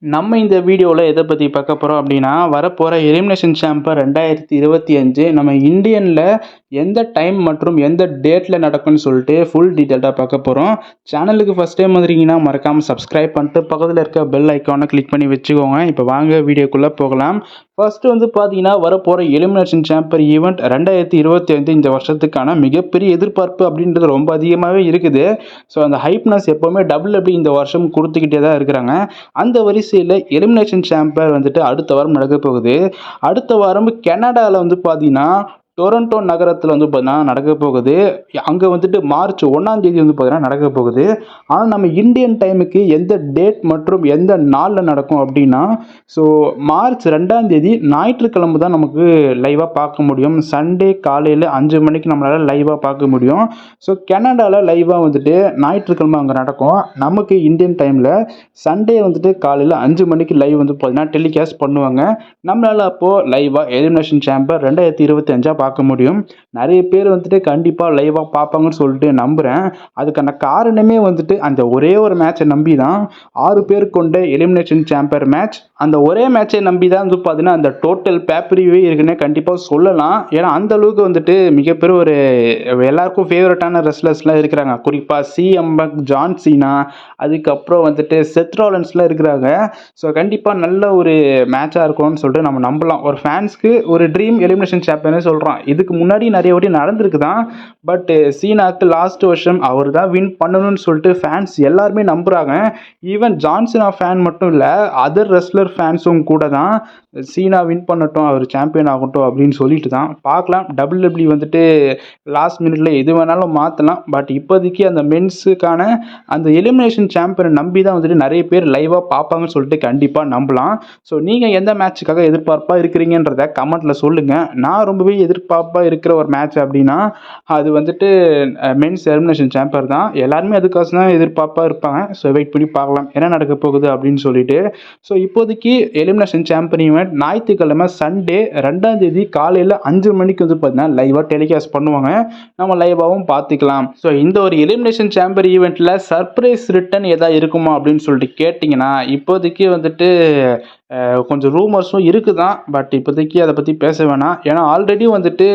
நம்ம இந்த வீடியோவில் எதை பற்றி பார்க்க போகிறோம் அப்படின்னா வரப்போகிற எலிமினேஷன் சாம்பர் 2025 நம்ம இந்தியனில் எந்த டைம் மற்றும் எந்த டேட்டில் நடக்கும்னு சொல்லிட்டு ஃபுல் டீட்டெயில்டாக பார்க்க போகிறோம். சேனலுக்கு ஃபஸ்ட் டைம் வந்துருக்கீங்கன்னா மறக்காமல் சப்ஸ்கிரைப் பண்ணிட்டு பக்கத்தில் இருக்க பெல் ஐக்கானை கிளிக் பண்ணி வச்சுக்கோங்க. இப்போ வாங்க வீடியோக்குள்ளே போகலாம். ஃபர்ஸ்ட் வந்து பார்த்தீங்கன்னா வரப்போகிற எலிமினேஷன் சாம்பர் ஈவெண்ட் 2025 இந்த வருஷத்துக்கான மிகப்பெரிய எதிர்பார்ப்பு அப்படின்றது ரொம்ப அதிகமாகவே இருக்குது. ஸோ அந்த ஹைப்னஸ் எப்போவுமே WWE இந்த வருஷம் கொடுத்துக்கிட்டே தான் இருக்கிறாங்க. அந்த வரிசையில் எலிமினேஷன் சாம்பர் வந்துட்டு அடுத்த வாரம் நடக்க போகுது. அடுத்த வாரம் கனடாவில் வந்து பார்த்தீங்கன்னா டொரண்டோ நகரத்தில் வந்து பார்த்தீங்கன்னா நடக்க போகுது. அங்கே வந்துட்டு மார்ச் 1ஆம் தேதி வந்து பார்த்தீங்கன்னா நடக்க போகுது. ஆனால் நம்ம இந்தியன் டைமுக்கு எந்த டேட் மற்றும் எந்த நாளில் நடக்கும் அப்படின்னா ஸோ மார்ச் 2ஆம் தேதி ஞாயிற்றுக்கிழமை தான் நமக்கு லைவாக பார்க்க முடியும். சண்டே காலையில் 5 மணிக்கு நம்மளால் லைவாக பார்க்க முடியும். ஸோ கனடாவில் லைவாக வந்துட்டு ஞாயிற்றுக்கிழமை அங்கே நடக்கும். நமக்கு இந்தியன் டைமில் சண்டே வந்துட்டு காலையில் 5 மணிக்கு லைவ் வந்து பார்த்தீங்கன்னா டெலிகாஸ்ட் பண்ணுவாங்க. நம்மளால் அப்போது லைவாக எலிமினேஷன் சாம்பர் 2025 பார்க்க முடியும். நிறைய பேர் வந்துட்டு கண்டிப்பாக லைவாக பார்ப்பாங்கன்னு சொல்லிட்டு நம்புகிறேன். அதுக்கான காரணமே வந்துட்டு அந்த ஒரே ஒரு மேட்சை நம்பி தான் 6 பேர் கொண்ட எலிமினேஷன் சாம்பர் மேட்ச். அந்த ஒரே மேட்சை நம்பி தான் வந்து பார்த்தீங்கன்னா அந்த டோட்டல் பேப்பரிவே இருக்குன்னு கண்டிப்பாக சொல்லலாம். ஏன்னா அந்த அளவுக்கு வந்துட்டு மிகப்பெரிய ஒரு எல்லாருக்கும் ஃபேவரட்டான ரெஸ்லர்ஸ்லாம் இருக்கிறாங்க. குறிப்பாக CM Punk, ஜான் சீனா, அதுக்கப்புறம் வந்துட்டு செத் ராலின்ஸ்லாம் இருக்கிறாங்க. ஸோ கண்டிப்பாக நல்ல ஒரு மேட்சாக இருக்கும்னு சொல்லிட்டு நம்ம நம்பலாம். ஒரு ஃபேன்ஸ்க்கு ஒரு ட்ரீம் எலிமினேஷன் சாம்பர்னு சொல்கிறோம். இதுக்கு முன்னாடி நிறைய வாட்டி நடந்திருக்கு தான். பட் சீனாக்கு லாஸ்ட் வருஷம் அவர் தான் வின் பண்ணணும்னு சொல்லிட்டு ஃபேன்ஸ் எல்லாருமே நம்புகிறாங்க. ஈவன் ஜான்சனா ஃபேன் மட்டும் இல்லை, அதர் ரெஸ்லர் ஃபேன்ஸும் கூட தான் சீனா வின் பண்ணட்டும், அவர் சாம்பியன் ஆகட்டும் அப்படின்னு சொல்லிட்டு தான். பார்க்கலாம், WWE வந்துட்டு லாஸ்ட் மினிட்ல எது வேணாலும் மாற்றலாம். பட் இப்போதைக்கு அந்த மென்ஸுக்கான அந்த எலிமினேஷன் சாம்பியனை நம்பி தான் வந்துட்டு நிறைய பேர் லைவாக பார்ப்பாங்கன்னு சொல்லிட்டு கண்டிப்பாக நம்பலாம். ஸோ நீங்கள் எந்த மேட்சுக்காக எதிர்பார்ப்பாக இருக்கிறீங்கன்றத கமெண்ட்டில் சொல்லுங்கள். நான் ரொம்பவே எதிர்பார்ப்பாக இருக்கிற ஒரு மேட்ச் அப்படின்னா அது வந்துட்டு மென்ஸ் எலிமினேஷன் சாம்பர் தான். எல்லாருமே அதுக்காக தான் எதிர்பார்ப்பாக இருப்பாங்க. ஸோ வெயிட் பண்ணி பார்க்கலாம் என்ன நடக்க போகுது அப்படின்னு சொல்லிட்டு. ஸோ இப்போதைக்கு எலிமினேஷன் சாம்பர் ஈவெண்ட் ஞாயிற்றுக்கிழமை சண்டே 2ஆம் தேதி காலையில் 5 மணிக்கு வந்து பார்த்தீங்கன்னா லைவாக டெலிகாஸ்ட் பண்ணுவாங்க. நம்ம லைவாகவும் பார்த்துக்கலாம். ஸோ இந்த ஒரு எலிமினேஷன் சாம்பர் ஈவெண்ட்டில் சர்ப்ரைஸ் ரிட்டன் எதாவது இருக்குமா அப்படின்னு சொல்லிட்டு கேட்டிங்கன்னா இப்போதைக்கு வந்துட்டு கொஞ்சம் ரூமர்ஸும் இருக்குதான். பட் இப்போதைக்கு அதை பற்றி பேச வேணாம். ஏன்னா ஆல்ரெடி வந்துட்டு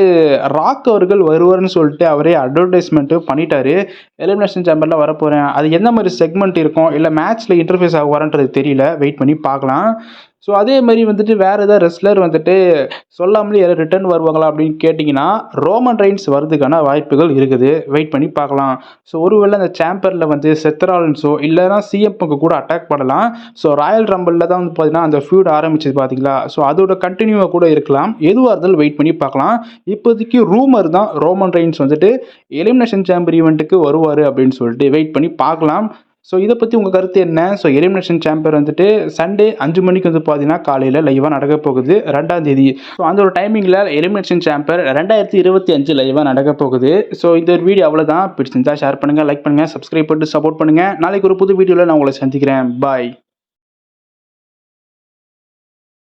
ராக் அவர்கள் வருவார்னு சொல்லிட்டு அவரே அட்வர்டைஸ்மெண்ட்டு பண்ணிட்டாரு. எலிமினேஷன் சாம்பரில் வரப்போகிறேன், அது எந்த மாதிரி செக்மெண்ட் இருக்கும், இல்லை மேட்ச்சில் இன்டர்ஃபேஸ் ஆகுவாரன்றது தெரியல, வெயிட் பண்ணி பார்க்கலாம். ஸோ அதே மாதிரி வந்துட்டு வேறு ஏதாவது ரெஸ்லர் வந்துட்டு சொல்லாமலே யாரும் ரிட்டர்ன் வருவாங்களா அப்படின்னு கேட்டிங்கன்னா ரோமன் ரெயின்ஸ் வரதுக்கான வாய்ப்புகள் இருக்குது. வெயிட் பண்ணி பார்க்கலாம். ஸோ ஒருவேளை அந்த சாம்பரில் வந்து செத் ராலின்ஸோ இல்லைனா CM Punk கூட அட்டாக் பண்ணலாம். ஸோ ராயல் ரம்பிளில் தான் வந்து பார்த்தீங்கன்னா அந்த ஃபியூட் ஆரம்பிச்சது பார்த்தீங்களா. ஸோ அதோட கண்டினியூவாக கூட இருக்கலாம். எதுவாக இருந்தாலும் வெயிட் பண்ணி பார்க்கலாம். இப்போதைக்கு ரூமர் தான் ரோமன் ரெயின்ஸ் வந்துட்டு எலிமினேஷன் சாம்பர் ஈவெண்ட்டுக்கு வருவார் அப்படின்னு சொல்லிட்டு வெயிட் பண்ணி பார்க்கலாம். ஸோ இதை பற்றி உங்கள் கருத்து என்ன? ஸோ எலிமினேஷன் சாம்பர் வந்துட்டு சண்டே 5 மணிக்கு வந்து பார்த்தீங்கன்னா காலையில் லைவாக நடக்க போகுது 2ஆம் தேதி. ஸோ அந்த ஒரு டைமிங்கில் எலிமினேஷன் சாம்பர் 2025 லைவாக நடக்க போகுது. ஸோ இந்த ஒரு வீடியோ அவ்வளோதான். பிடிச்சிருந்தா ஷேர் பண்ணுங்கள், லைக் பண்ணுங்கள், சப்ஸ்கிரைப் பண்ணிட்டு சப்போர்ட் பண்ணுங்கள். நாளைக்கு ஒரு புது வீடியோவில் நான் உங்களை சந்திக்கிறேன். பாய்.